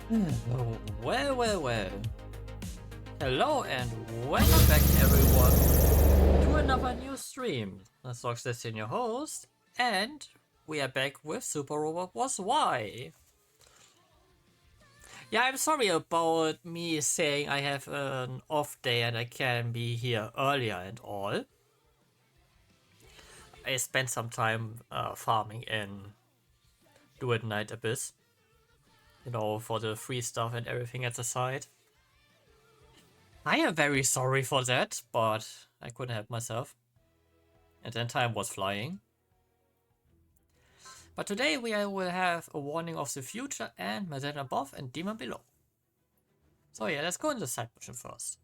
Well, well, well. Hello and welcome back everyone to another new stream. That's Nox Destin, your host, and we are back with Super Robot Was Why. Yeah, I'm sorry about me saying I have an off day and I can be here earlier and all. I spent some time farming in Duet Night Abyss. You know, for the free stuff and everything at the site. I am very sorry for that, but I couldn't help myself. And then time was flying. But today we will have a warning of the future and Madden above and demon below. So yeah, let's go in the side mission first.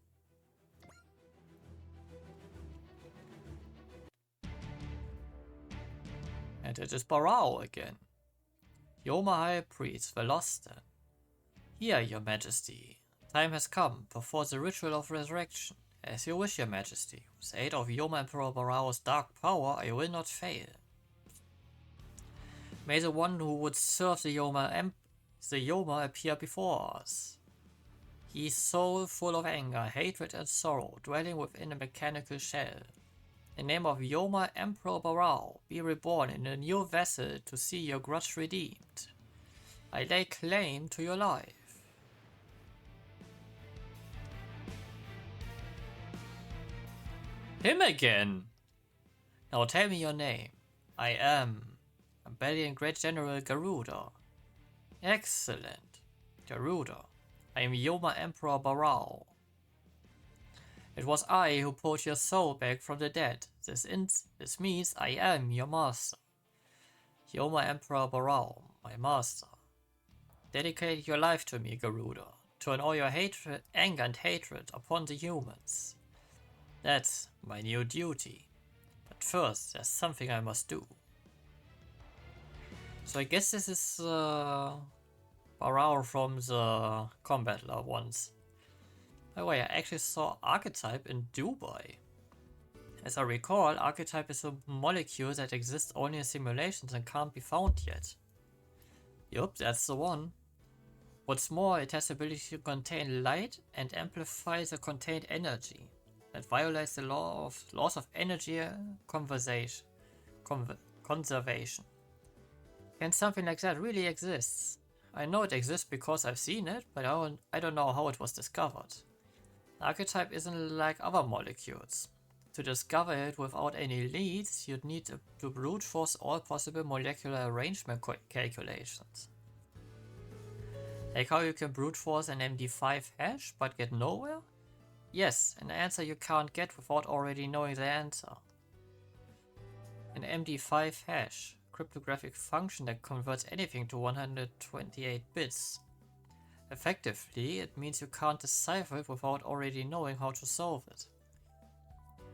And it is Barao again. Yoma High Priest, Velostan. Here, your majesty. Time has come, before the ritual of resurrection. As you wish, your majesty. With the aid of Yoma Emperor Barao's dark power, I will not fail. May the one who would serve the Yoma appear before us. He is soul full of anger, hatred and sorrow, dwelling within a mechanical shell. In the name of Yoma Emperor Barao, be reborn in a new vessel to see your grudge redeemed. I lay claim to your life. Him again! Now tell me your name. I am Valiant Great General Garuda. Excellent. Garuda. I am Yoma Emperor Barao. It was I who pulled your soul back from the dead. This means I am your master. Yoma Emperor Barao, my master. Dedicate your life to me, Garuda. Turn all your hatred, anger and hatred upon the humans. That's my new duty. But first, there's something I must do. So I guess this is Barao from the Combat Lab ones. By the way, I actually saw Archetype in Dubai. As I recall, Archetype is a molecule that exists only in simulations and can't be found yet. Yup, that's the one. What's more, it has the ability to contain light and amplify the contained energy. That violates the laws of energy conservation. Can something like that really exist? I know it exists because I've seen it, but I don't know how it was discovered. Archetype isn't like other molecules. To discover it without any leads, you'd need to brute force all possible molecular arrangement calculations. Like how you can brute force an MD5 hash but get nowhere? Yes, an answer you can't get without already knowing the answer. An MD5 hash, cryptographic function that converts anything to 128 bits. Effectively, it means you can't decipher it without already knowing how to solve it.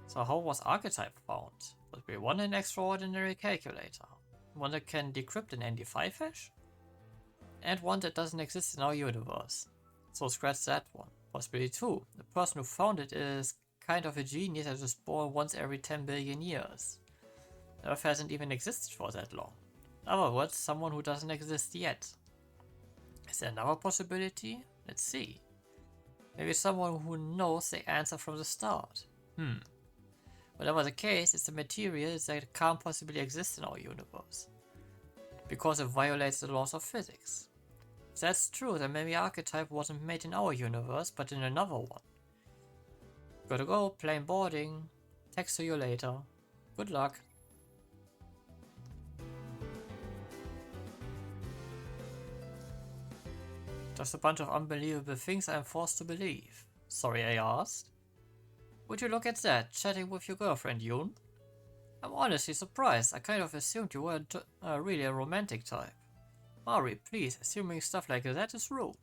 So how was Archetype found? Would we want an extraordinary calculator? One that can decrypt an MD5 hash? And one that doesn't exist in our universe. So scratch that one. Possibly two. The person who found it is kind of a genius that was born once every 10 billion years. Earth hasn't even existed for that long. In other words, someone who doesn't exist yet. Is there another possibility? Let's see. Maybe someone who knows the answer from the start. Whatever the case, it's a material that can't possibly exist in our universe. Because it violates the laws of physics. If that's true, then maybe Archetype wasn't made in our universe, but in another one. Gotta go, plane boarding. Text to you later. Good luck. Just a bunch of unbelievable things I'm forced to believe. Sorry I asked. Would you look at that, chatting with your girlfriend, Yoon? I'm honestly surprised. I kind of assumed you weren't really a romantic type. Mari, please, assuming stuff like that is rude.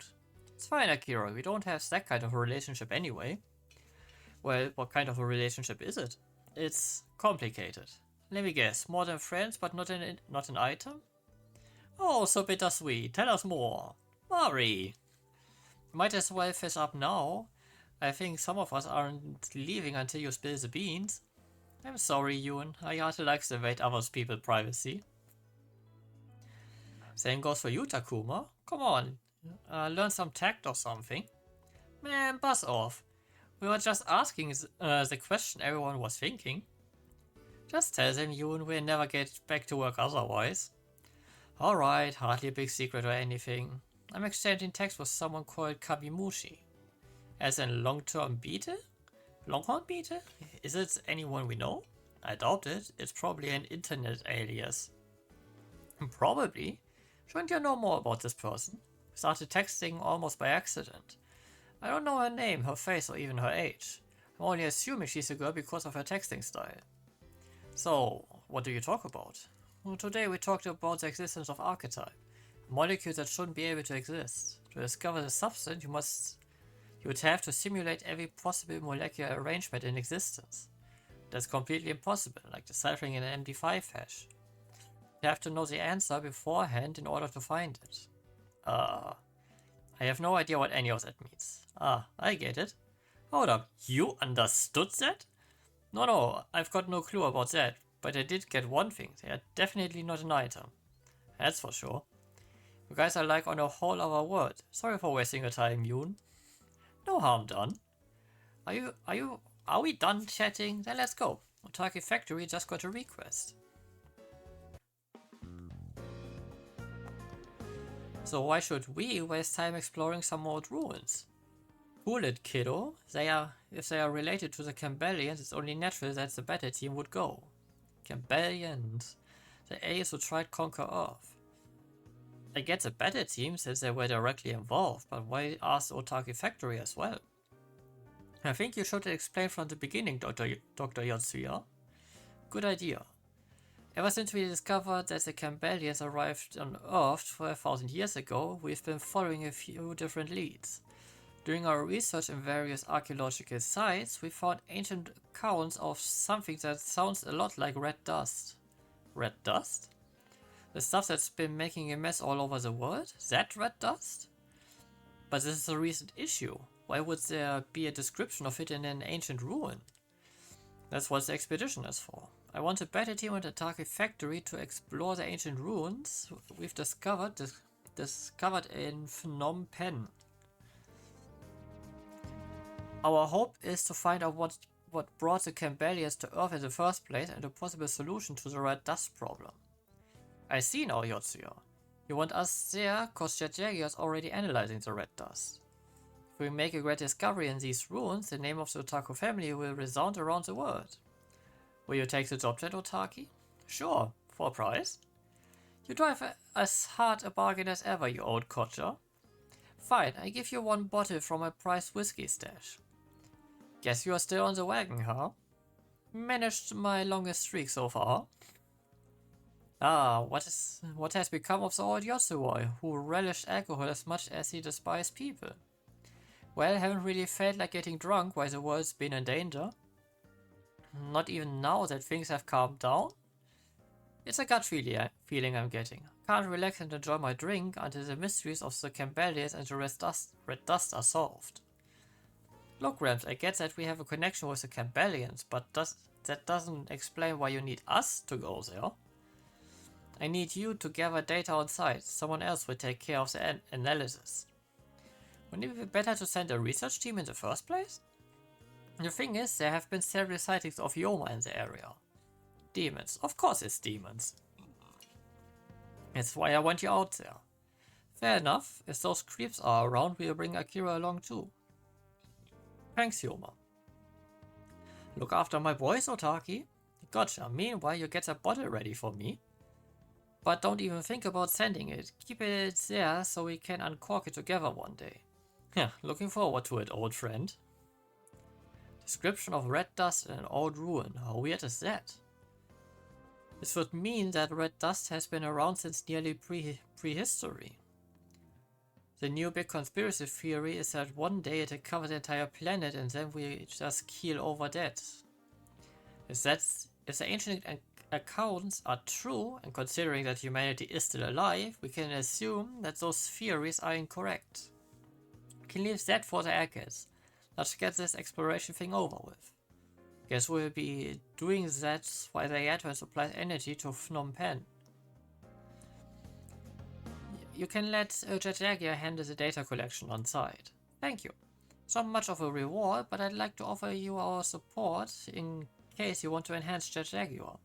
It's fine, Akira, we don't have that kind of a relationship anyway. Well, what kind of a relationship is it? It's complicated. Let me guess, more than friends but not an item? Oh, so bittersweet, tell us more. Mari! Might as well fess up now. I think some of us aren't leaving until you spill the beans. I'm sorry, Yoon, Hiatus likes to invade other people's privacy. Same goes for you, Takuma. Come on, Learn some tact or something? Man, buzz off. We were just asking the question everyone was thinking. Just tell them you and we'll never get back to work otherwise. Alright, hardly a big secret or anything. I'm exchanging text with someone called Kabimushi. As in long-term beetle? Longhorn beetle? Is it anyone we know? I doubt it. It's probably an internet alias. Probably. Shouldn't you know more about this person? We started texting almost by accident. I don't know her name, her face, or even her age. I'm only assuming she's a girl because of her texting style. So, what do you talk about? Well, today we talked about the existence of archetype, a molecule that shouldn't be able to exist. To discover the substance, you would have to simulate every possible molecular arrangement in existence. That's completely impossible, like deciphering an MD5 hash. You have to know the answer beforehand in order to find it. I have no idea what any of that means. I get it. Hold up, you understood that? No, I've got no clue about that, but I did get one thing. They are definitely not an item. That's for sure. You guys are like on a whole other world. Sorry for wasting your time, Yoon. No harm done. Are we done chatting? Then let's go. Otaki Factory just got a request. So why should we waste time exploring some old ruins? Cool it, kiddo. If they are related to the Campbellians, it's only natural that the better team would go. Campbellians. The A's who tried conquer Earth. I get the better team since they were directly involved, but why ask Otaki Factory as well? I think you should explain from the beginning, Dr. Yotsuya. Good idea. Ever since we discovered that the Campbellians arrived on Earth 12,000 years ago, we've been following a few different leads. During our research in various archaeological sites, we found ancient accounts of something that sounds a lot like red dust. Red dust? The stuff that's been making a mess all over the world? That red dust? But this is a recent issue. Why would there be a description of it in an ancient ruin? That's what the expedition is for. I want a better team at the Otaki Factory to explore the ancient ruins we've discovered in Phnom Penh. Our hope is to find out what brought the Campbellians to Earth in the first place and a possible solution to the red dust problem. I see now, Yotsuya. You want us there cause Jet is already analyzing the red dust. If we make a great discovery in these ruins, the name of the Otaku family will resound around the world. Will you take the job, Jet Otaki? Sure, for a price. You drive as hard a bargain as ever, you old codger. Fine, I give you one bottle from my priced whiskey stash. Guess you are still on the wagon, huh? Managed my longest streak so far. What has become of the old Yotsuya, who relished alcohol as much as he despised people? Well, haven't really felt like getting drunk while the world's been in danger. Not even now that things have calmed down. It's a gut feeling I'm getting. Can't relax and enjoy my drink until the mysteries of the Campbellians and the red dust are solved. Look, Rams, I get that we have a connection with the Campbellians, but that doesn't explain why you need us to go there. I need you to gather data on site. Someone else will take care of the analysis. Wouldn't it be better to send a research team in the first place? The thing is, there have been several sightings of Yoma in the area. Demons. Of course it's demons. That's why I want you out there. Fair enough. If those creeps are around, we'll bring Akira along too. Thanks, Yoma. Look after my boys, Otaki. Gotcha. Meanwhile, you get a bottle ready for me. But don't even think about sending it. Keep it there so we can uncork it together one day. Yeah, looking forward to it, old friend. Description of red dust in an old ruin. How weird is that? This would mean that red dust has been around since nearly prehistory. The new big conspiracy theory is that one day it'll cover the entire planet and then we just keel over that. If the ancient accounts are true, and considering that humanity is still alive, we can assume that those theories are incorrect. We can leave that for the Akers. Let's get this exploration thing over with. Guess we'll be doing that while the Hiatus supplies energy to Phnom Penh. you can let Jet Jaguar handle the data collection on site. Thank you. It's not much of a reward, but I'd like to offer you our support in case you want to enhance Jet Jaguar.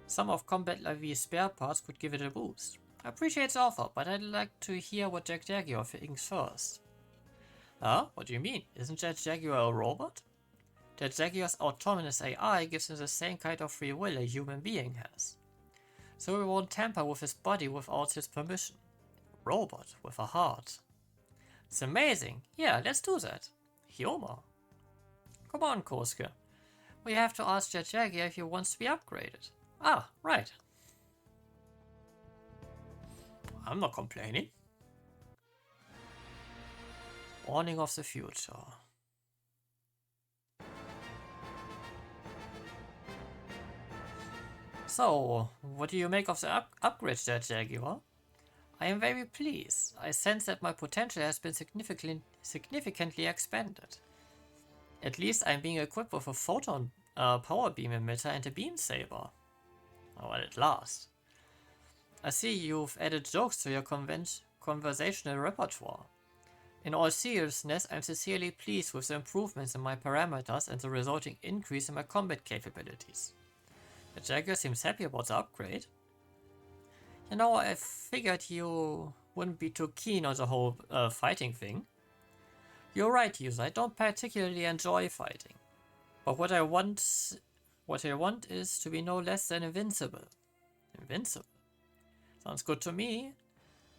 Some of Combat LAV's spare parts could give it a boost. I appreciate the offer, but I'd like to hear what Jet Jaguar thinks first. Huh? What do you mean? Isn't Jet Jaguar a robot? Jet Jaguar's autonomous AI gives him the same kind of free will a human being has. So we won't tamper with his body without his permission. Robot with a heart. It's amazing. Yeah, let's do that. Hyoma. Come on, Kosuke. We have to ask Jet Jaguar if he wants to be upgraded. Ah, right. I'm not complaining. Warning of the future. So, what do you make of the upgrade, Jet Jaguar? I am very pleased. I sense that my potential has been significantly expanded. At least I'm being equipped with a photon power beam emitter and a beam saber. Oh, well, at last. I see you've added jokes to your conversational repertoire. In all seriousness, I'm sincerely pleased with the improvements in my parameters and the resulting increase in my combat capabilities. The Jaguar seems happy about the upgrade. You know, I figured you wouldn't be too keen on the whole fighting thing. You're right, user, I don't particularly enjoy fighting. But what I want is to be no less than invincible. Invincible? Sounds good to me.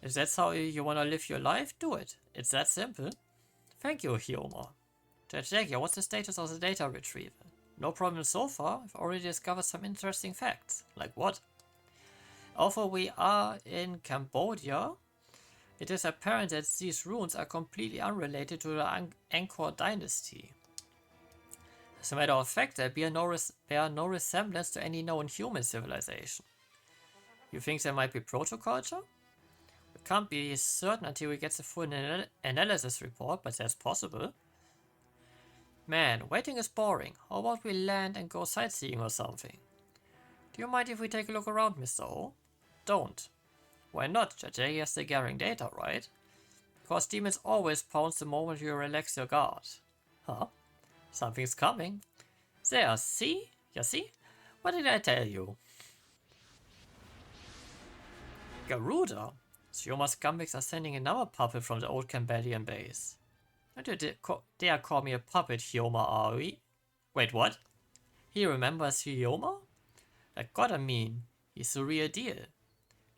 If that's how you want to live your life, do it. It's that simple. Thank you, Hyoma. Jet Jaguar, what's the status of the data retrieval? No problem so far. I've already discovered some interesting facts. Like what? Although we are in Cambodia, it is apparent that these ruins are completely unrelated to the Angkor dynasty. As a matter of fact, they bear no resemblance to any known human civilization. You think there might be proto-culture? We can't be certain until we get the full analysis report, but that's possible. Man, waiting is boring. How about we land and go sightseeing or something? Do you mind if we take a look around, Mr. O? Don't. Why not? Jajay has the gathering data, right? Because demons always pounce the moment you relax your guard. Huh? Something's coming. There, see? You see? What did I tell you? Garuda? Hyoma scumbags are sending another puppet from the old Cambodian base. Don't you dare call me a puppet, Hyoma, are we? Wait, what? He remembers Hyoma? That gotta mean he's the real deal.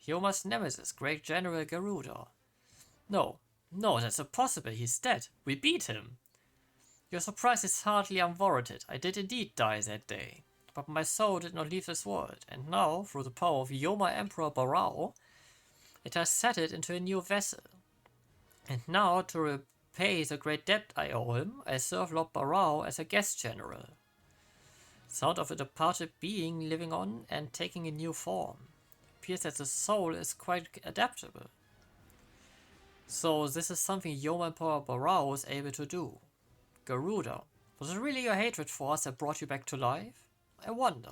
Hyoma's nemesis, Great General Garuda. No, that's impossible, he's dead. We beat him. Your surprise is hardly unwarranted. I did indeed die that day. But my soul did not leave this world, and now, through the power of Hyoma Emperor Barao, it has settled into a new vessel. And now, to repay the great debt I owe him, I serve Lord Barao as a guest general. Sound of a departed being living on and taking a new form. Appears that the soul is quite adaptable. So this is something Hyoma Emperor Barao was able to do. Garuda, was it really your hatred for us that brought you back to life? I wonder.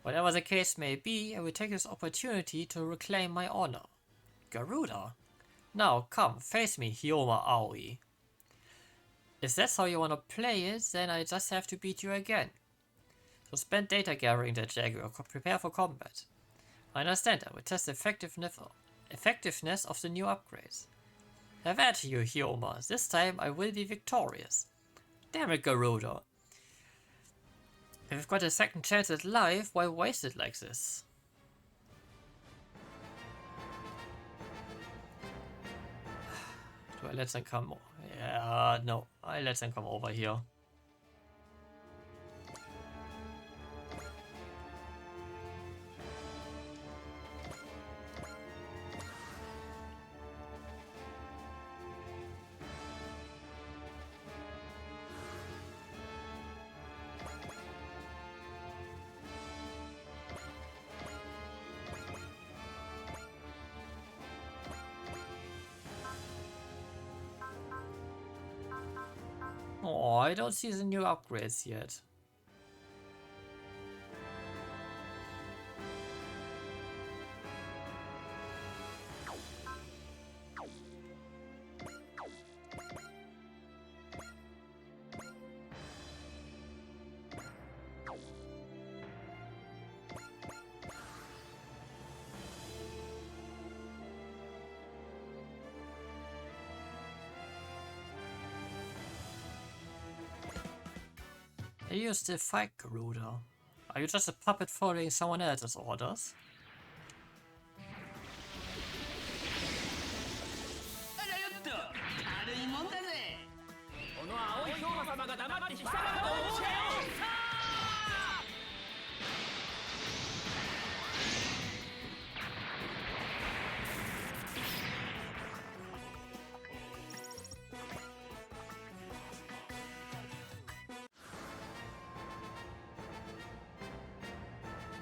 Whatever the case may be, I will take this opportunity to reclaim my honor. Garuda? Now, come, face me, Hyoma Aoi. If that's how you want to play it, then I just have to beat you again. So spend data gathering that Jaguar, prepare for combat. I understand, I will test the effectiveness of the new upgrades. Have at you, Hyoma. This time I will be victorious. Damn it, Garuda. If we've got a second chance at life, why waste it like this? Do I let them come? Yeah, no. I let them come over here. Oh, I don't see the new upgrades yet. I used to fight Garuda. Are you just a puppet following someone else's orders?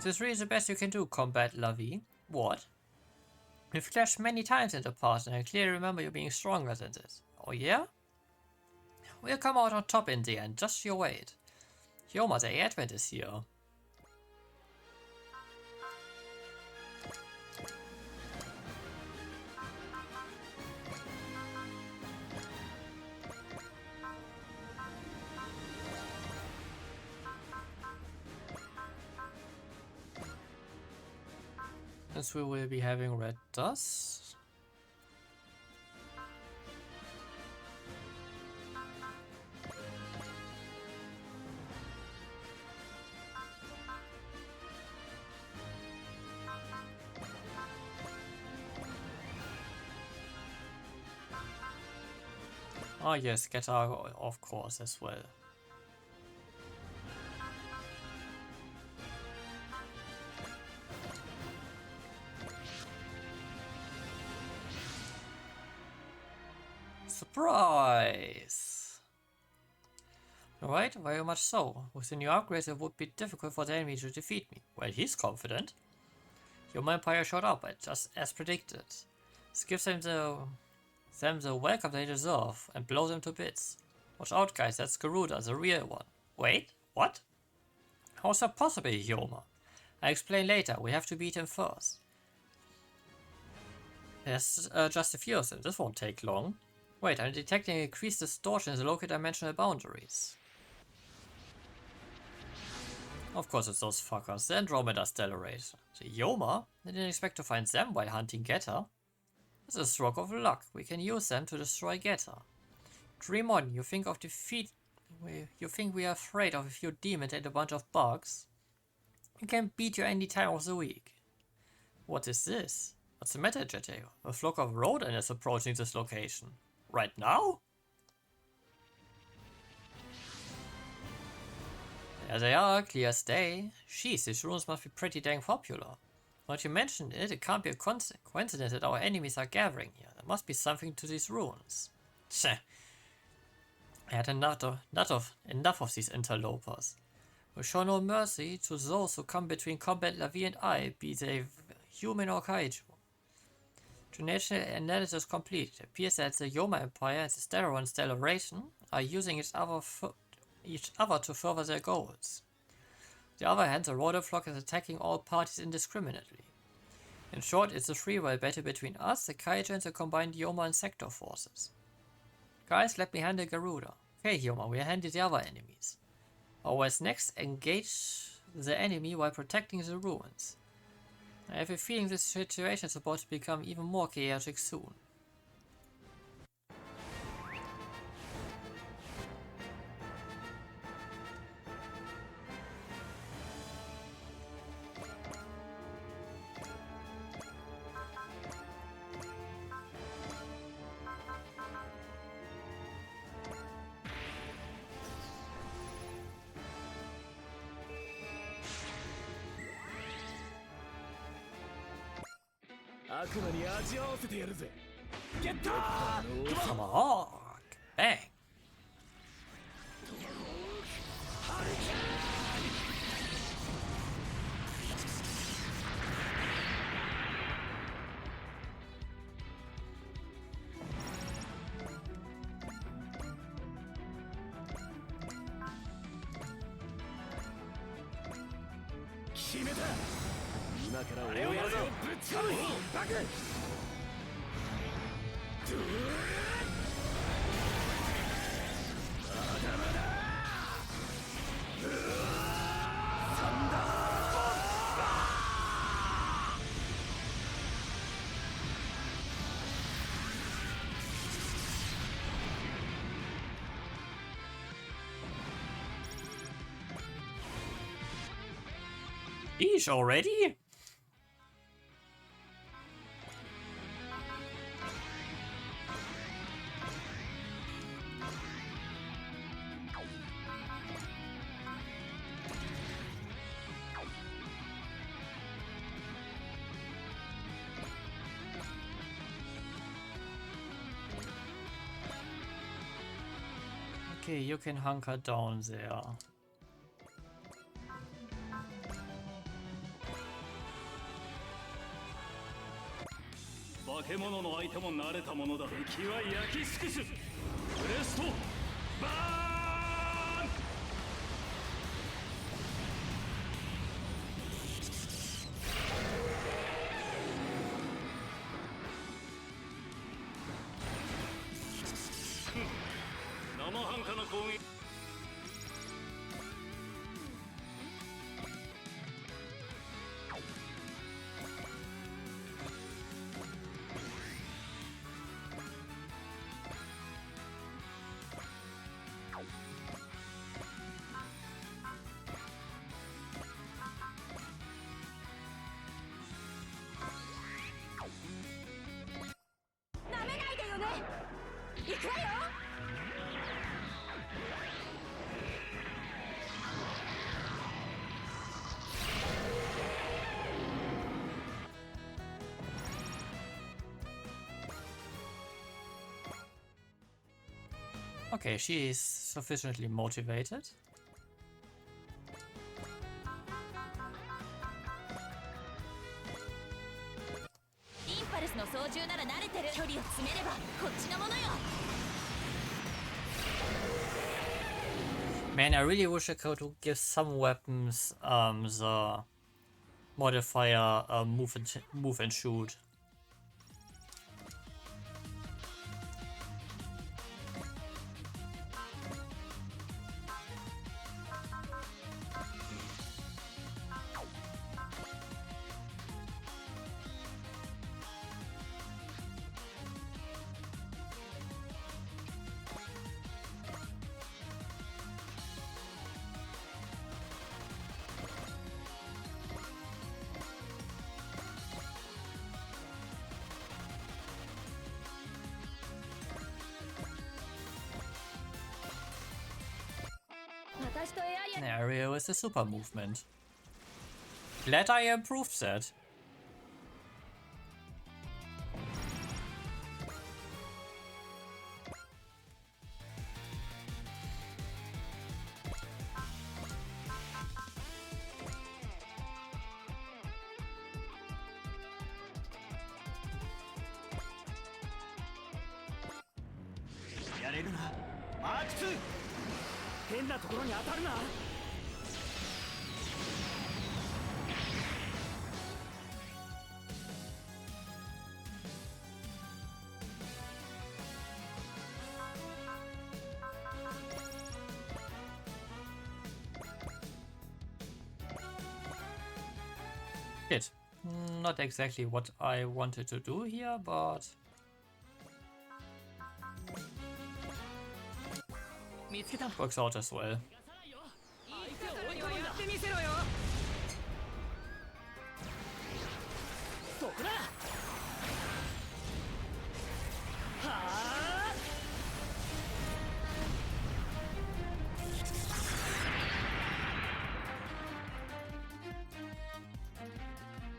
This is really the best you can do, Combat Lavi. What? We've clashed many times in the past and I clearly remember you being stronger than this. Oh yeah? We'll come out on top in the end, just you wait. Hyoma, the Advent is here. Since we will be having red dust. Oh yes, get out of course as well. Surprise! Alright, very much so. With the new upgrades it would be difficult for the enemy to defeat me. Well, he's confident. Human Empire showed up, just as predicted. This gives them the welcome they deserve and blow them to bits. Watch out guys, that's Garuda, the real one. Wait, what? How is that possible, Hyoma? I'll explain later, we have to beat him first. There's just a few of them, this won't take long. Wait, I'm detecting increased distortion in the local dimensional boundaries. Of course it's those fuckers, the Andromeda Stellarate. The Hyoma? I didn't expect to find them while hunting Getter. This is a stroke of luck, we can use them to destroy Getter. Dream on, you think of defeat... You think we are afraid of a few demons and a bunch of bugs? We can beat you any time of the week. What is this? What's the matter, Jeteo? A flock of rodent is approaching this location. Right now? There they are, clear as day. Jeez, these ruins must be pretty dang popular. Now that you mentioned it, it can't be a coincidence that our enemies are gathering here. There must be something to these ruins. Tch. I had enough of these interlopers. We show no mercy to those who come between Combat Lavi and I, be they human or kaiju. Generational analysis complete. It appears that the Hyoma Empire and the Stellaron Stellation are using each other to further their goals. On the other hand, the rodent flock is attacking all parties indiscriminately. In short, it's a free-will battle between us, the kaiju, and the combined Hyoma and Sector forces. Guys, let me handle Garuda. Okay, Hyoma, we'll handle the other enemies. Always next, engage the enemy while protecting the ruins. I have a feeling this situation is about to become even more chaotic soon. Come on! Bang! Eesh, already? Okay, you can hunker down there. 化け物の相手も慣れたものだ。敵は焼き尽くす。ブレストバーン。生半可な攻撃。Okay, she is sufficiently motivated. インパルスの操縦なら慣れてる。距離を詰めればこっちのものよ。 Man, I really wish I could give some weapons the modifier move and shoot. Aerial is a super movement. Glad I improved that. Shit. Not exactly what I wanted to do here, but... works out as well.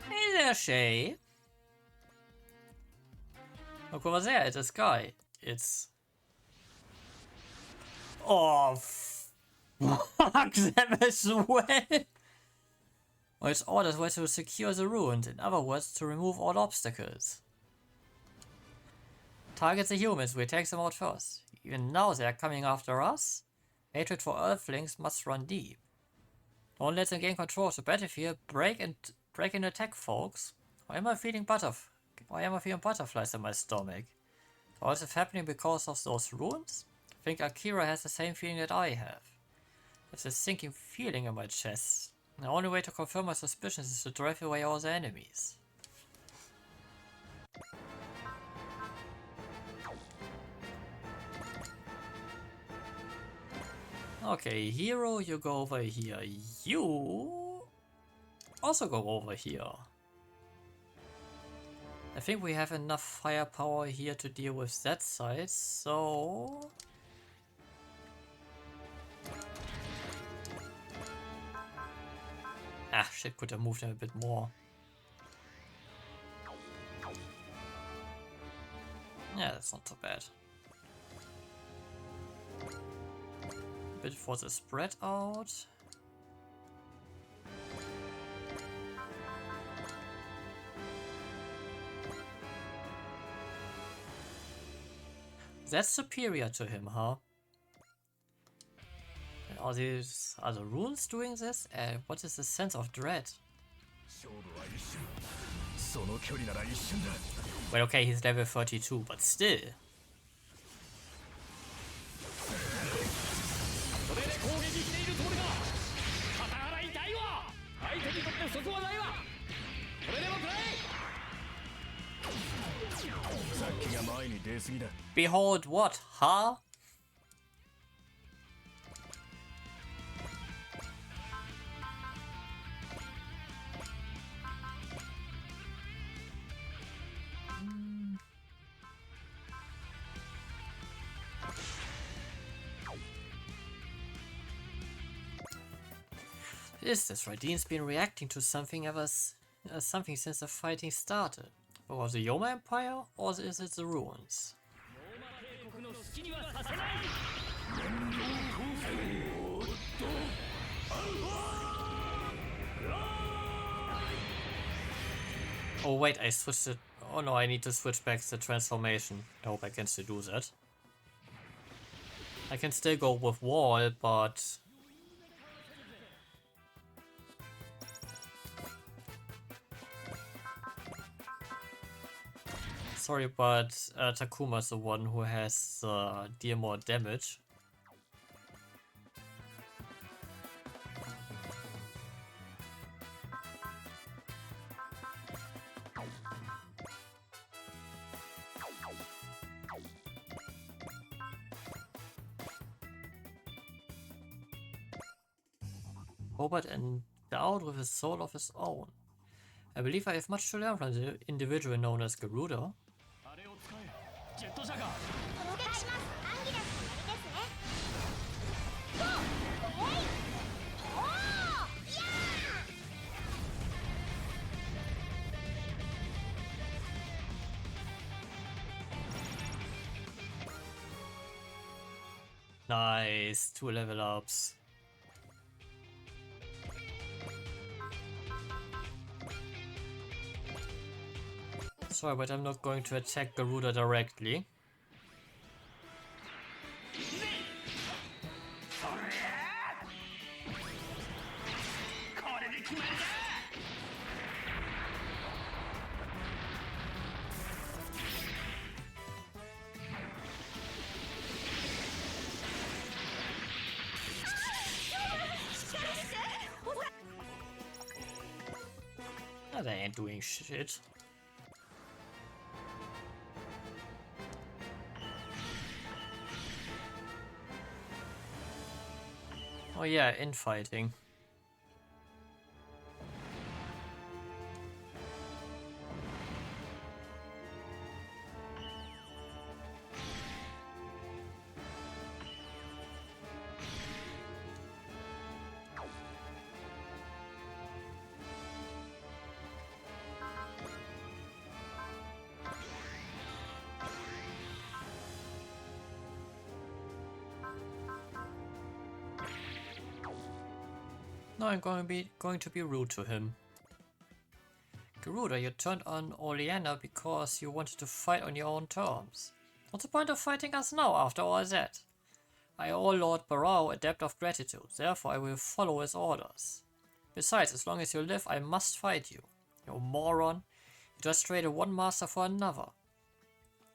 Hey there, Shay. Look over there at the sky. It's... oh, fuck them as well. Well, its orders were to secure the ruined, in other words, to remove all obstacles. Target the humans, we take them out first. Even now they are coming after us. Hatred for Earthlings must run deep. Don't let them gain control of the battlefield. Break and attack, folks. Why am I feeling butterflies in my stomach? All this happening because of those ruins? I think Akira has the same feeling that I have. There's a sinking feeling in my chest. The only way to confirm my suspicions is to drive away all the enemies. Okay, hero, you go over here. You... also go over here. I think we have enough firepower here to deal with that side, so... Ah, shit, could have moved him a bit more. Yeah, that's not too bad. A bit for the spread out. That's superior to him, huh? Are these other runes doing this? What is the sense of dread? Well, okay, he's level 32, but still. Behold what, huh? Is this right? Dean's been reacting to something something since the fighting started. Was it the Yoma Empire, or is it the ruins? Oh wait, I switched it. Oh no, I need to switch back the transformation. I hope I can still do that. I can still go with wall, but... Sorry, but Takuma's the one who has deal more damage. Robert endowed with a soul of his own. I believe I have much to learn from the individual known as Garuda. Nice, 2 level ups. Sorry, but I'm not going to attack Garuda directly. No, they ain't doing shit. Oh yeah, infighting. Now I'm going to be rude to him. Garuda, you turned on Oleana because you wanted to fight on your own terms. What's the point of fighting us now after all that? I owe Lord Barao a debt of gratitude, therefore I will follow his orders. Besides, as long as you live, I must fight you. You moron. You just traded one master for another.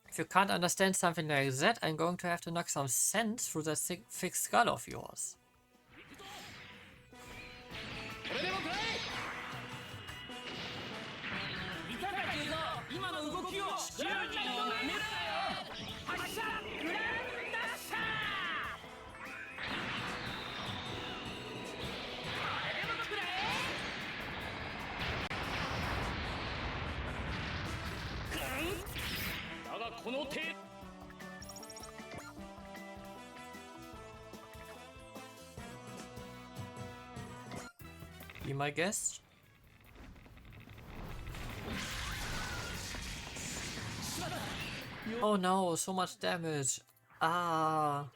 If you can't understand something like that, I'm going to have to knock some sense through that thick skull of yours. Be my guest. Oh no, so much damage. Ah.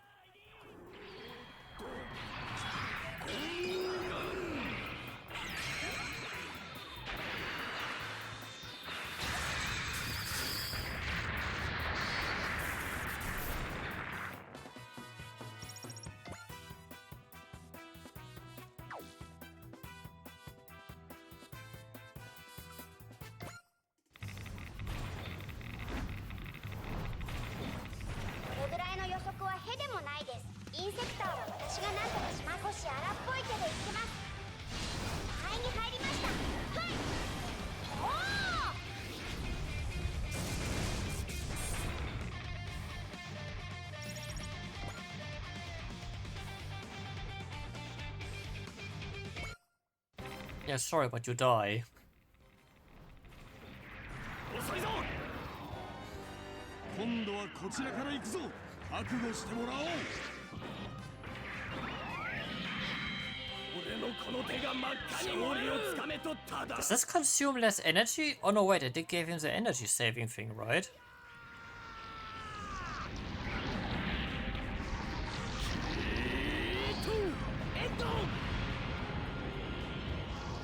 Yeah, sorry, but you die. 遅いぞ。今度はこちらから行くぞ。覚悟してもらおう。俺のこの手が真っ赤に森をつかめとっただ。 Does this consume less energy? Oh no, wait, I did give him the energy saving thing, right?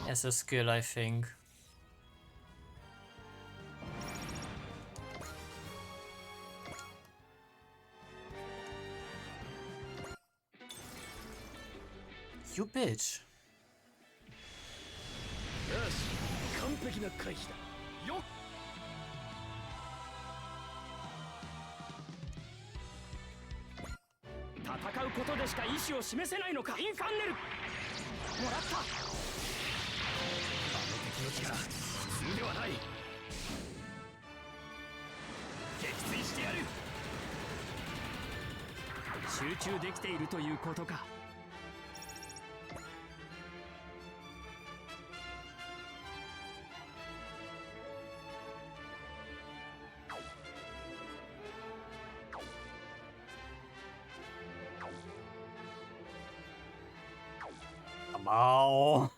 As a skill, I think. You bitch. よし、完璧な回避だ。よっ。戦うことでしか意志を示せないのか。インファンネル。もらった。あの敵の力、普通ではない。撃墜してやる。集中できているということか。Ow.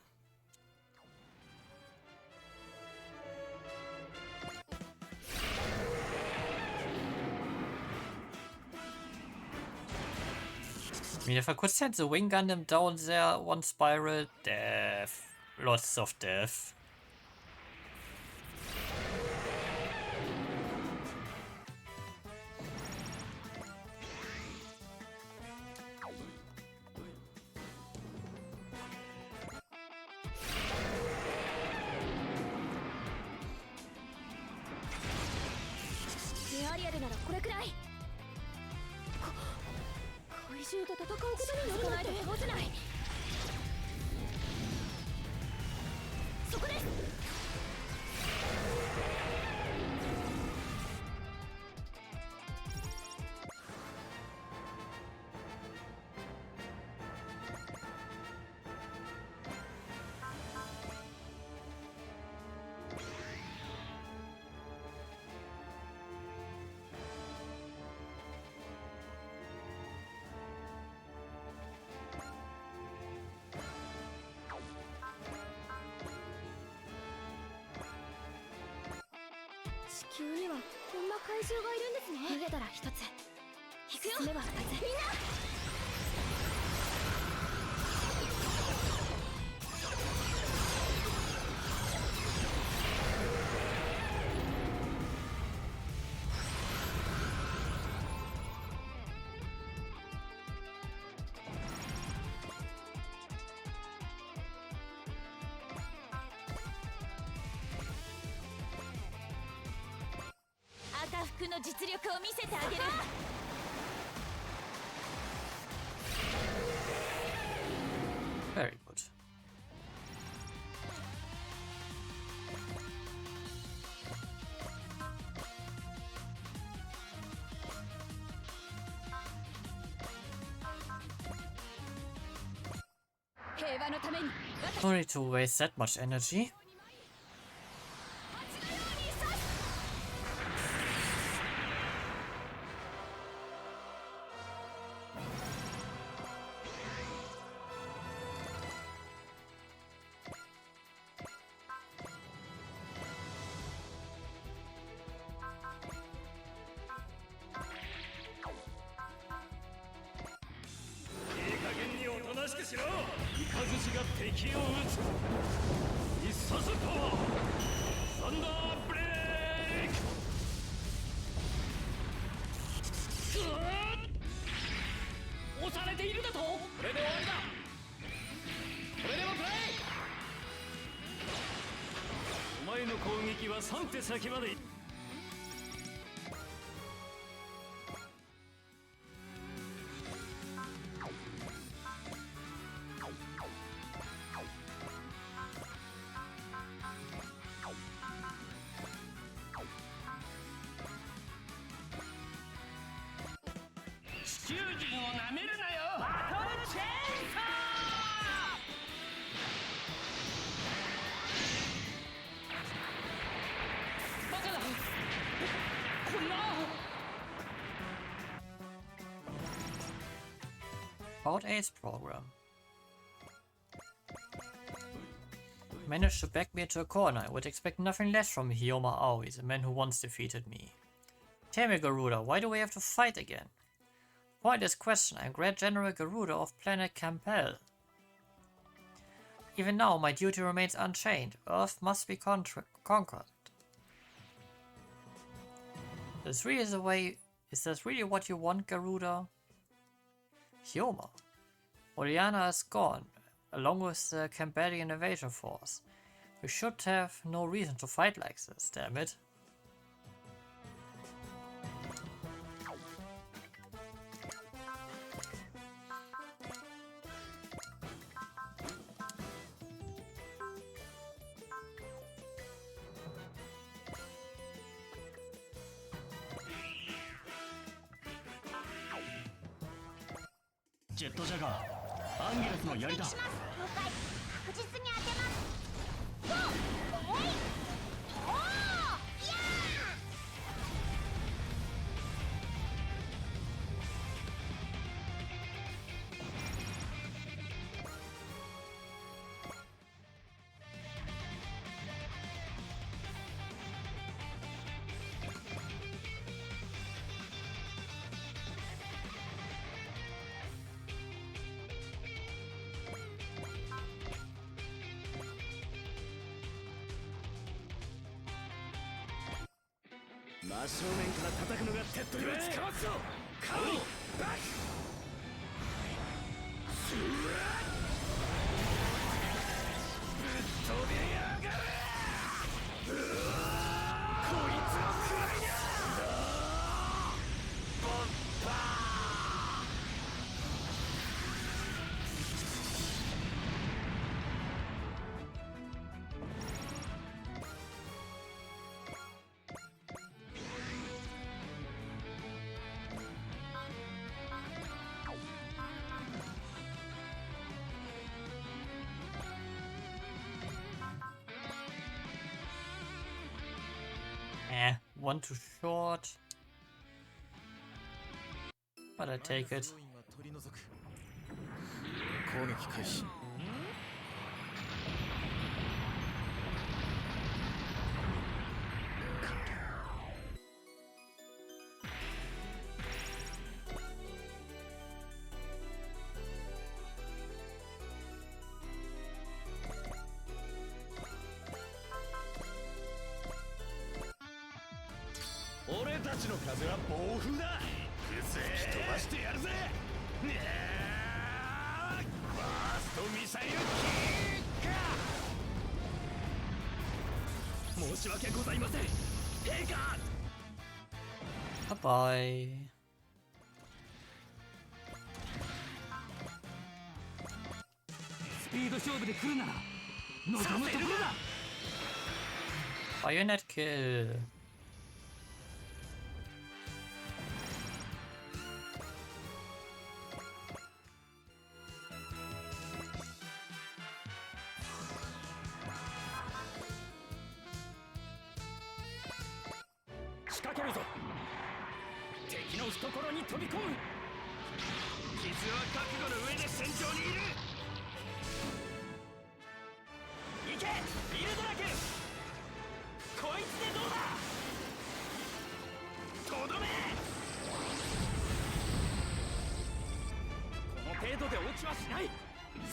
I mean, if I could send the Wing Gundam down there, one spiral, death. Lots of death. Very good. Don't need to waste that much energy. しくしろ。イカズシが敵を撃つ。必殺パワーサンダーブレイク。押されているだと。これで終わりだ。これでもプレイ。お前の攻撃は3手先まで。地球人をなめるなよ。バトルチェーンソー。バカだ。こんな。About Ace program. Managed to back me into a corner. I would expect nothing less from Hyoma Aoi, the man who once defeated me. Tell me, Garuda, why do we have to fight again? Pointless question. I'm Grand General Garuda of planet Campbell. Even now, my duty remains unchanged. Earth must be conquered. Is this really what you want, Garuda? Hyoma. Oriana is gone, along with the Campbellian invasion force. We should have no reason to fight like this, damn it. Jet Jagger、アンゲルスの槍だ。了解。確実に当てます。ゴー。おい。おー。いや真正面から叩くのが手っ取り早い。使わすぞ。カウンバック。スラッ。ぶっ飛びやがれ。こいつを食らいな。ボンパー。One too short. But I take it. 攻撃開始。俺たちの風は暴風だ。吹き飛ばしてやるぜ。ファーストミサイルキッカー。申し訳ございません。陛下。Bye bye. スピード勝負で来るなら望むところだ。Bayonet kill.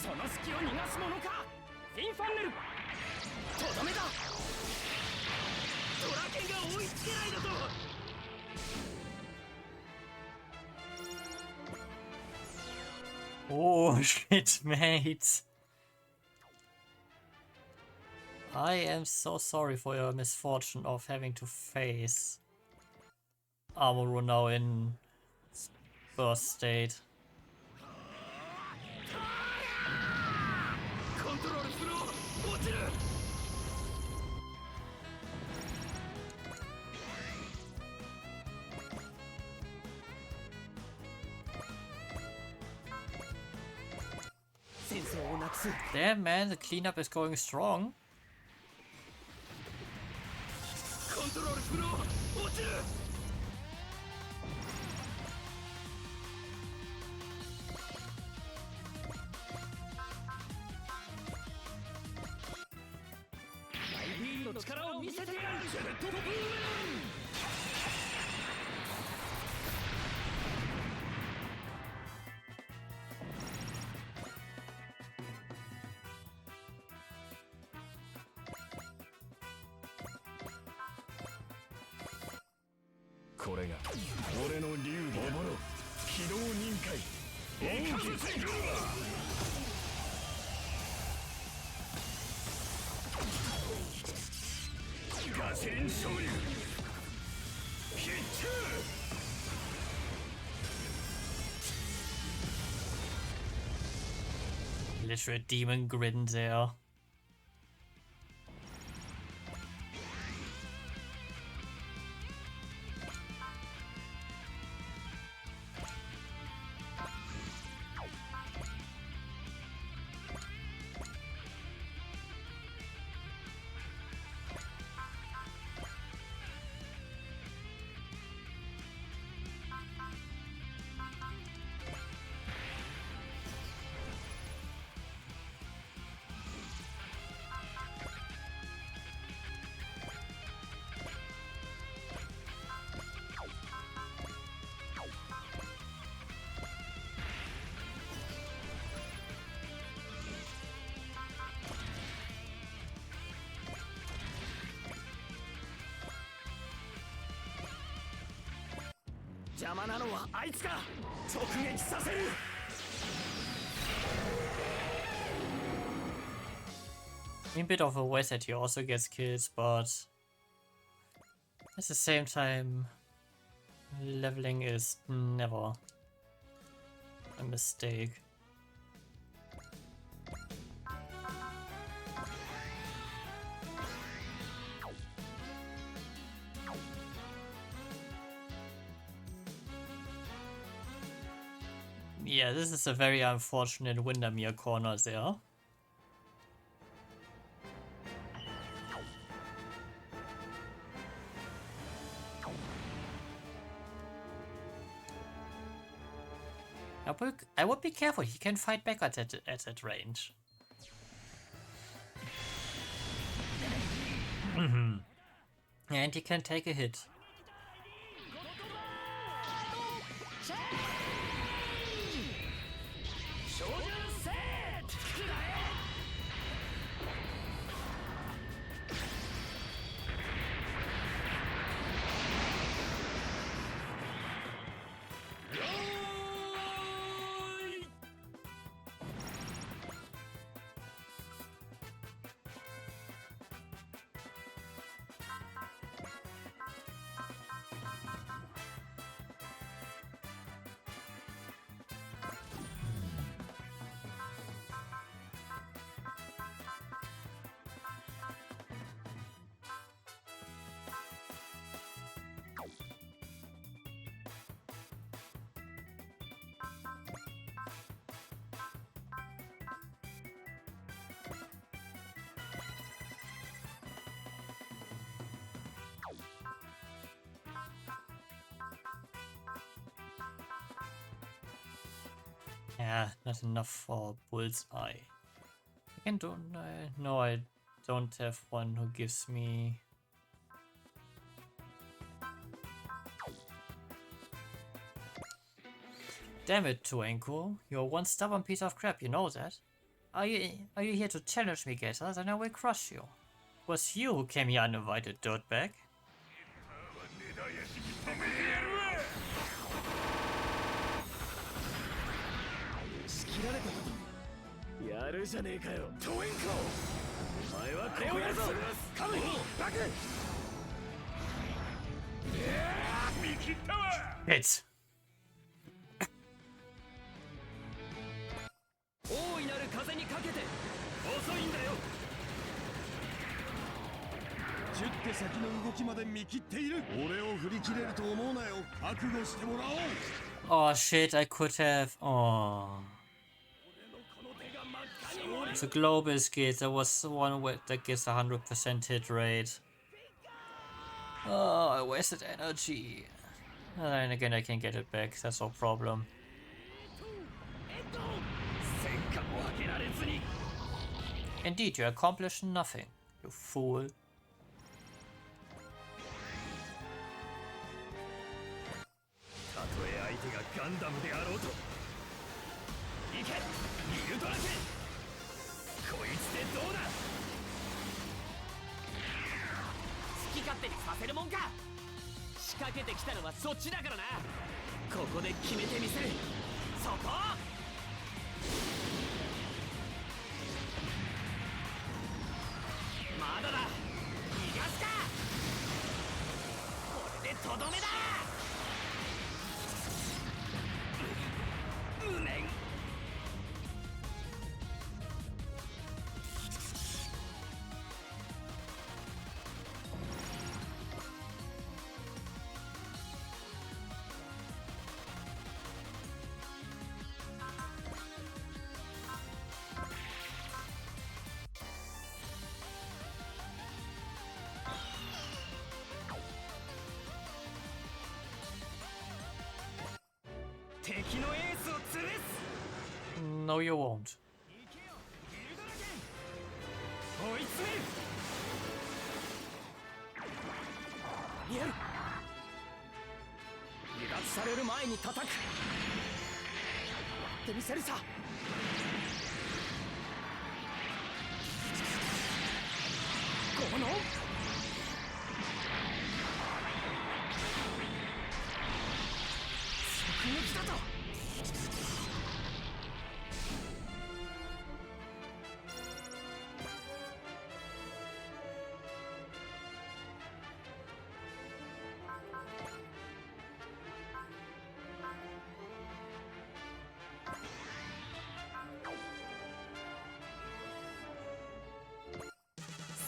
その隙を逃がすものか。フィンファンネルとどめだ。ドラケンが追いつけないだと。Oh shit, mate. I am so sorry for your misfortune of having to face Armor now in burst state. コントロールスロー落ちる。戦争をなくす。 Damn man, the cleanup is going strong. コントロールスロー落ちる。マイビールの力を見せてやる。ジェネットブーメラン。これが俺の竜でおぼろ機動忍界行かせてくるわ。ガセリン昇竜必中。 Literally demon grin there.邪魔なのはあいつか。直撃させる。 A bit of a waste that he also gets kills, but at the same time, leveling is never a mistake. Yeah, this is a very unfortunate Windermere corner there. I would be careful, he can fight back at that range. And he can take a hit. Yeah, not enough for bullseye. I can do. No, I don't have one who gives me. Damn it, Tuenko. You're one stubborn piece of crap, you know that? Are you here to challenge me, Gator? Then I will crush you. It was you who came here uninvited, dirtbag. やるじゃねえかよトウインコお前はこれをやるぞカムバク見切ったわ Hits. 大いなる風にかけて遅いんだよ10手先の動きまで見切っている俺を振り切れると思うなよ覚悟してもらおう Oh shit, I could have. Oh. The global skill, there was one that gives 100% hit rate. Oh, I wasted energy. And then again, I can get it back, that's no problem. Indeed, you accomplished nothing, you fool. たとえ相手がガンダムであろうと行けリルドラケこいつでどうだ好き勝手にさせるもんか仕掛けてきたのはそっちだからなここで決めてみせるそこまだだ逃がすかこれでとどめだ無念敵のエースを潰す No, you won't. 追い詰めるやる離脱される前に叩くやってみせるさこの直撃だと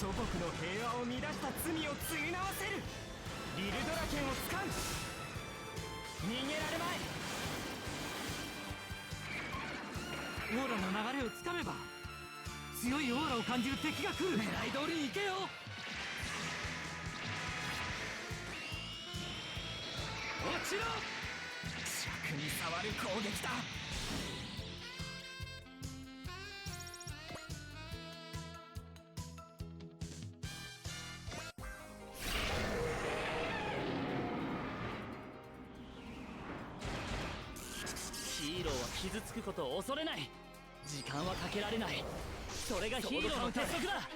祖国の平和を乱した罪を償わせるリルドラ剣を使う逃げられまいオーラの流れをつかめば強いオーラを感じる敵が来る狙い通りに行けよ落ちろ尺に触る攻撃だヒーローは傷つくことを恐れない時間はかけられないそれがヒーローの鉄則だ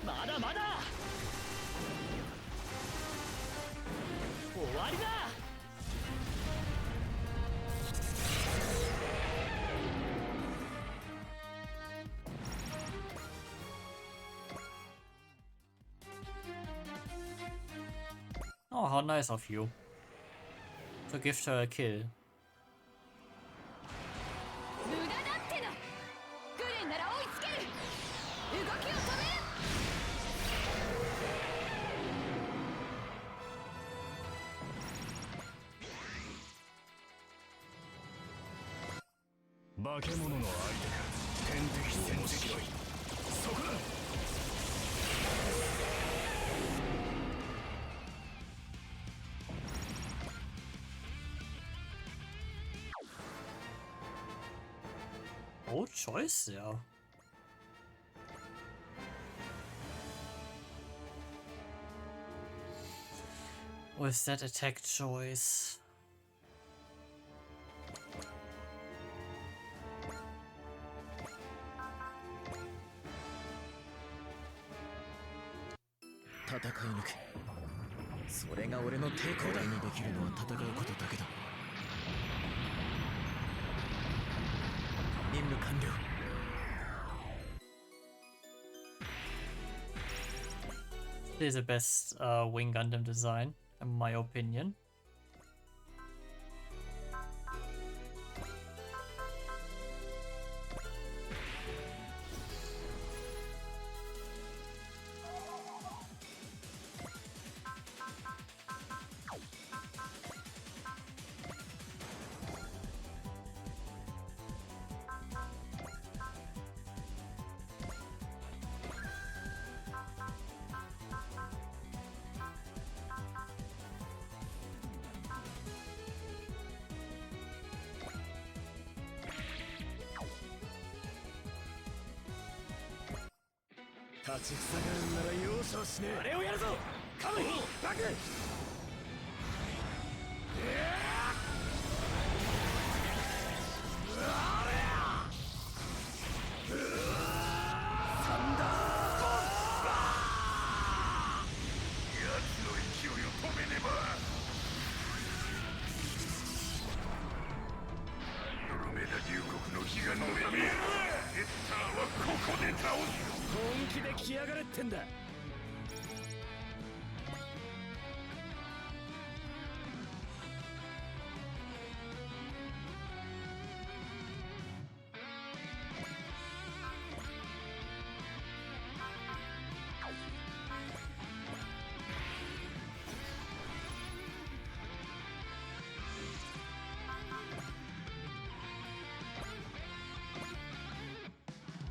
まだまだ終わりだOh, how nice of you. To give her a kill. 無駄だってのグレンなら追いつける動きを止める化け物の相手か天敵面白いそこだOh, choice, yeah. With that attack choice. 戦い抜く。それが俺の抵抗だ。俺にできるのは戦うことだけだ。任務完了。This is the best Wing Gundam design, in my opinion.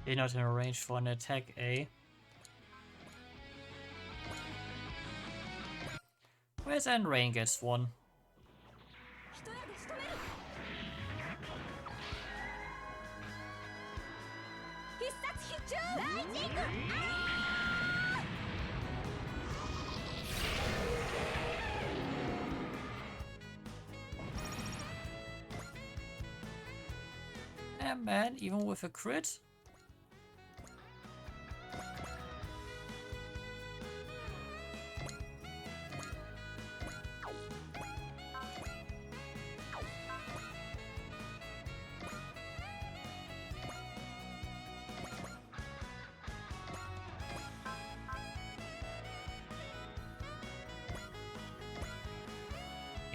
They're not in a range for an attack A. Where's Rain gets one? Yeah, man, even with a crit?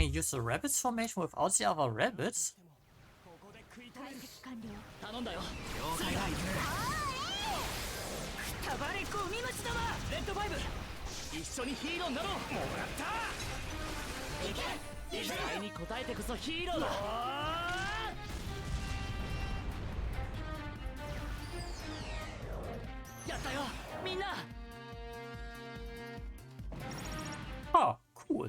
Can you use the rabbits formation without the other rabbits? Oh, cool.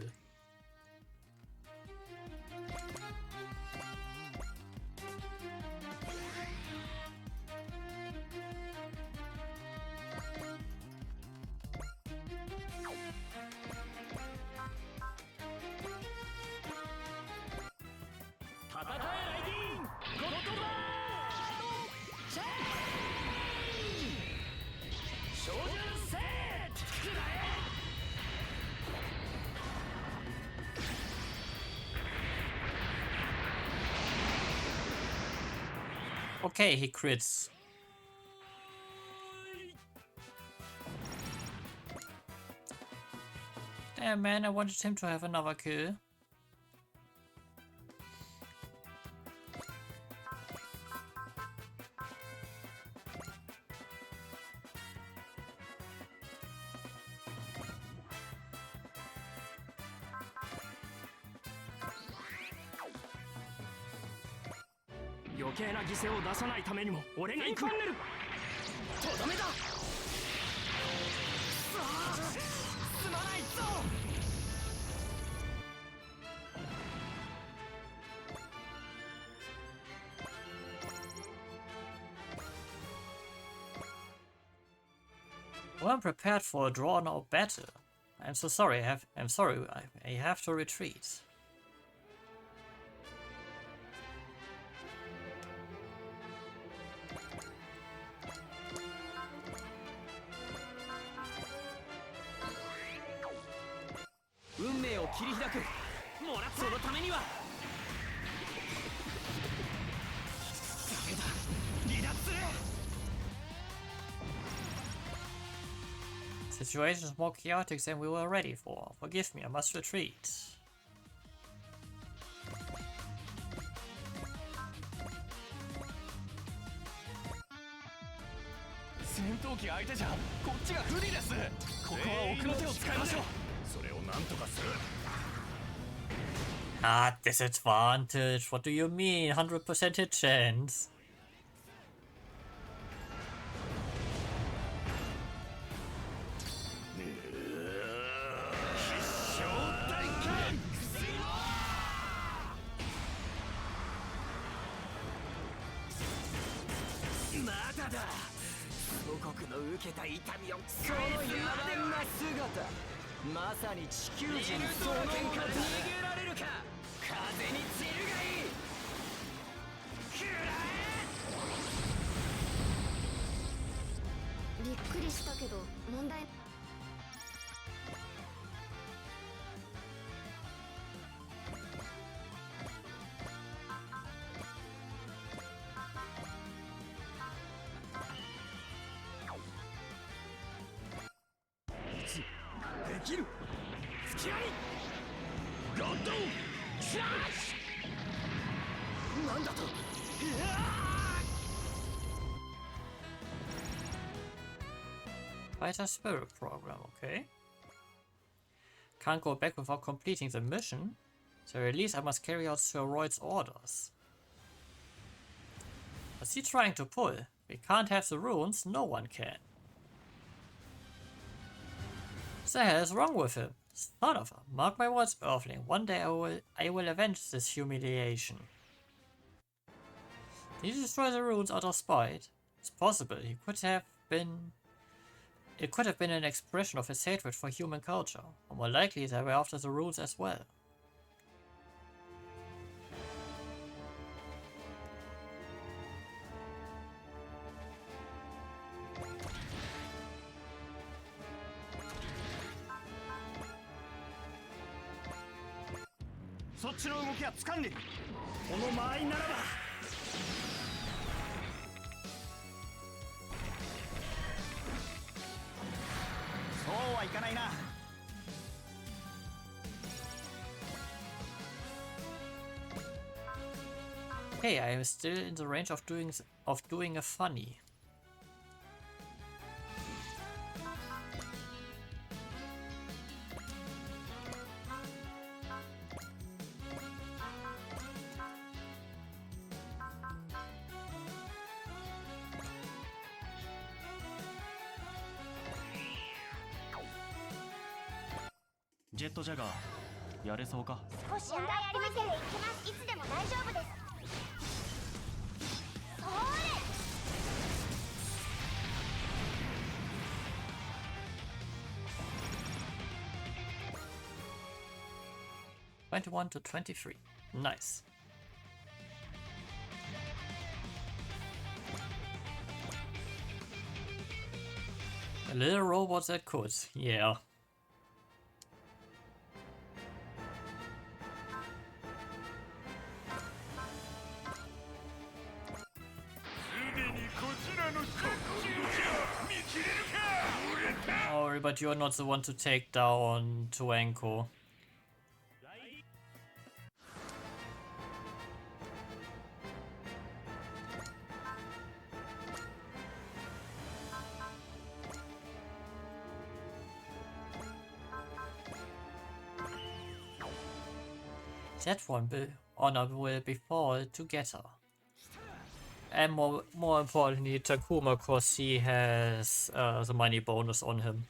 Okay, he crits. Damn man, I wanted him to have another kill. Well, I'm prepared for a drawn out battle. I'm so sorry. I'm sorry. I have to retreat. 切り開く。もらそのためには。ダメだ。離脱する。 Situation is more chaotic than we were ready for. Forgive me, I must retreat. 戦闘機相手じゃこっちが不利です。ここは奥の手を使いましょう。それをなんとかする。 Ah, disadvantage. What do you mean? 100% hit chance. Fighter Spirit Program, okay. Can't go back without completing the mission. So at least I must carry out Sir Royd's orders. What's he trying to pull? We can't have the runes, no one can. What the hell is wrong with him? Son of a, mark my words, Earthling, one day I will avenge this humiliation. Did he destroy the runes out of spite? It's possible, it could have been an expression of his hatred for human culture, or more likely they were after the rules as well. Hey, I am still in the range of doing a funny. Jet Jagger, やれそうか？少し問題ありません。いけます。いつでも大丈夫です。 21 to 23. Nice. A little robot that could, yeah. Sorry, but you're not the one to take down Tuenko. That honor will befall to get her. And more importantly, Takuma, cause he has the money bonus on him.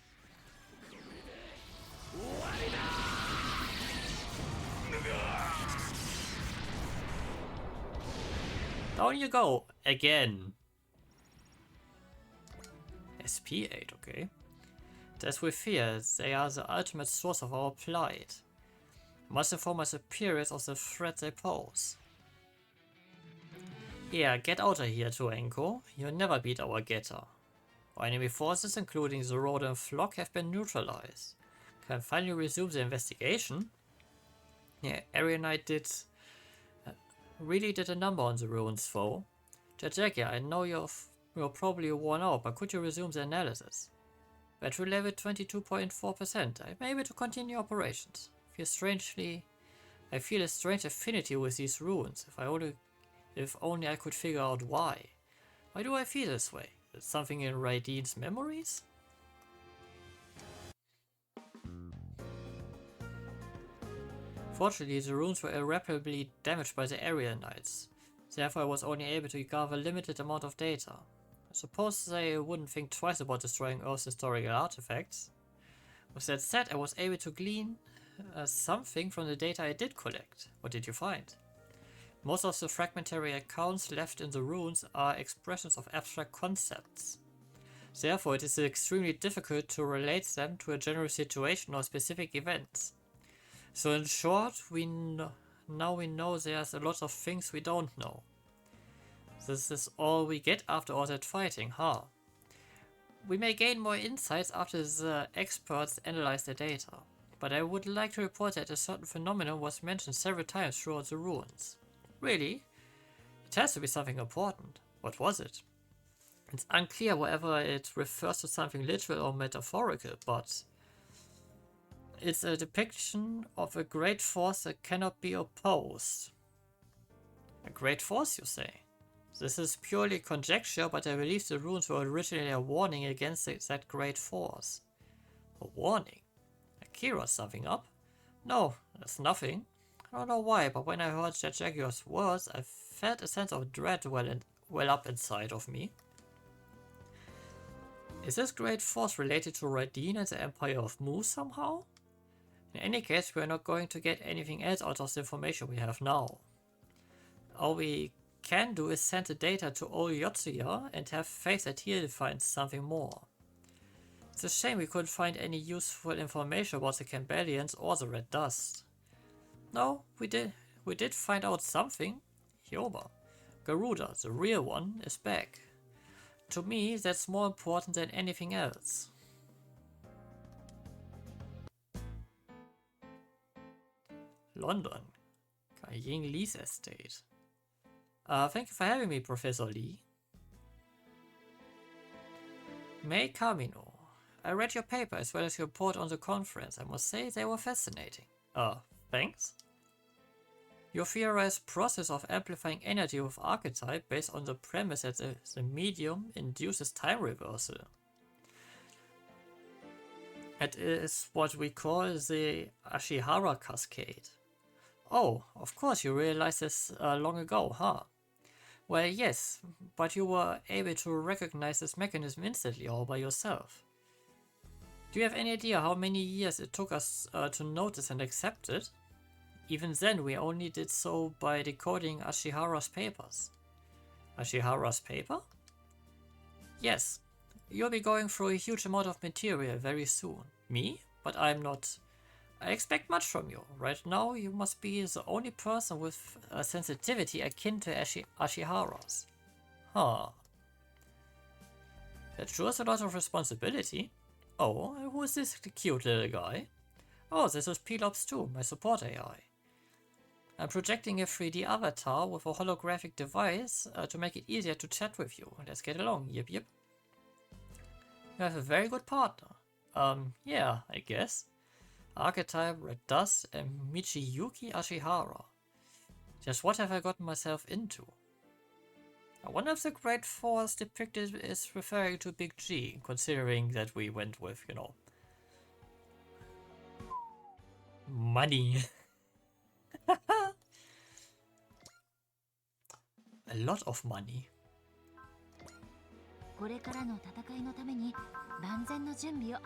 Down you go, again. SP8, okay. As we fear, they are the ultimate source of our plight. Must inform us the periods of the threat they pose. Yeah, get out of here, Tuenko. You'll never beat our getter. Our enemy forces, including the rodent flock, have been neutralized. Can finally resume the investigation? Yeah, Area Knight really did a number on the runes though. Jackie, I know you're probably worn out, but could you resume the analysis? Battery level 22.4%. I'm able to continue operations. I feel a strange affinity with these runes. If only I could figure out why. Why do I feel this way? Is something in Raiden's memories? Fortunately, the runes were irreparably damaged by the Area Knights. Therefore, I was only able to gather a limited amount of data. I suppose they wouldn't think twice about destroying Earth's historical artifacts. With that said, I was able to glean something from the data I did collect. What did you find? Most of the fragmentary accounts left in the runes are expressions of abstract concepts. Therefore, it is extremely difficult to relate them to a general situation or specific events. So in short, now we know there's a lot of things we don't know. This is all we get after all that fighting, huh? We may gain more insights after the experts analyze the data, but I would like to report that a certain phenomenon was mentioned several times throughout the ruins. Really? It has to be something important. What was it? It's unclear whether it refers to something literal or metaphorical, but it's a depiction of a great force that cannot be opposed. A great force, you say? This is purely conjecture, but I believe the runes were originally a warning against that great force. A warning? Akira's something up? No, there's nothing. I don't know why, but when I heard Jaguar's words, I felt a sense of dread well up inside of me. Is this great force related to Raiden and the Empire of Mu somehow? In any case, we are not going to get anything else out of the information we have now. All we can do is send the data to old Yotsuya and have faith that he'll find something more. It's a shame we couldn't find any useful information about the Cambalians or the Red Dust. No, we did find out something. Hyoba. Garuda, the real one, is back. To me, that's more important than anything else. London. Ying Lee's estate. Thank you for having me, Professor Lee. May Kamino. I read your paper as well as your report on the conference. I must say they were fascinating. Thanks? Your theorized process of amplifying energy with archetype based on the premise that the medium induces time reversal. That is what we call the Ashihara cascade. Oh, of course you realized this long ago, huh? Well, yes, but you were able to recognize this mechanism instantly all by yourself. Do you have any idea how many years it took us to notice and accept it? Even then, we only did so by decoding Ashihara's papers. Ashihara's paper? Yes, you'll be going through a huge amount of material very soon. Me? But I'm not. I expect much from you. Right now, you must be the only person with a sensitivity akin to Ashihara's. Huh. That sure is a lot of responsibility. Oh, and who is this cute little guy? Oh, this is Pelops too, my support AI. I'm projecting a 3D avatar with a holographic device to make it easier to chat with you. Let's get along, yip yip. You have a very good partner. Yeah, I guess. Archetype, Red Dust, and Michiyuki Ashihara. Just what have I gotten myself into? I wonder if the Great Force depicted is referring to Big G, considering that we went with, you know, money. A lot of money. これからの戦いのために万全の準備を。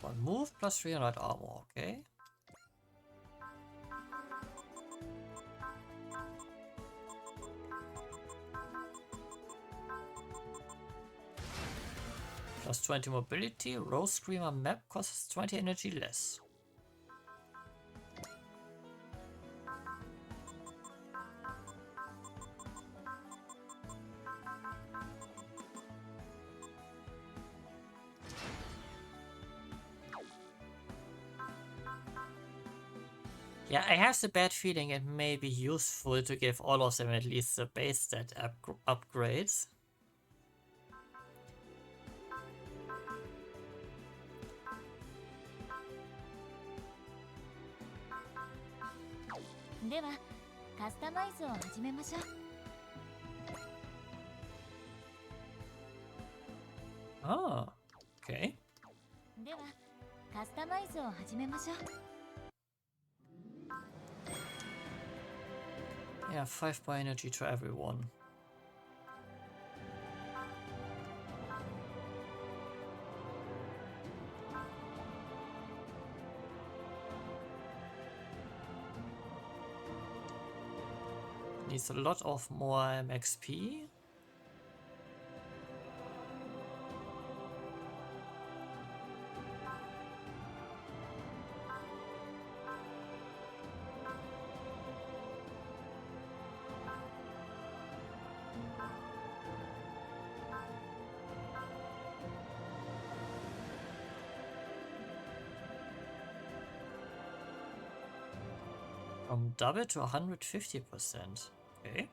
One move plus 300 armor, okay. Plus 20 mobility, Rose Screamer map costs 20 energy less. Yeah, I have the bad feeling it may be useful to give all of them at least the base stat upgrades. Oh, okay. Yeah, 5 bar energy to everyone. Needs a lot of more XP. From double to 150%. Okay.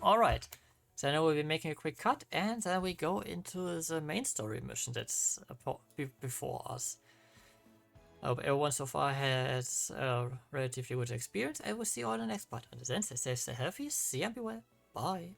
Alright. Then I will be making a quick cut and then we go into the main story mission that's before us. I hope everyone so far has a relatively good experience. I will see you all in the next part. Until then, stay safe, stay healthy, see you and be well. Bye.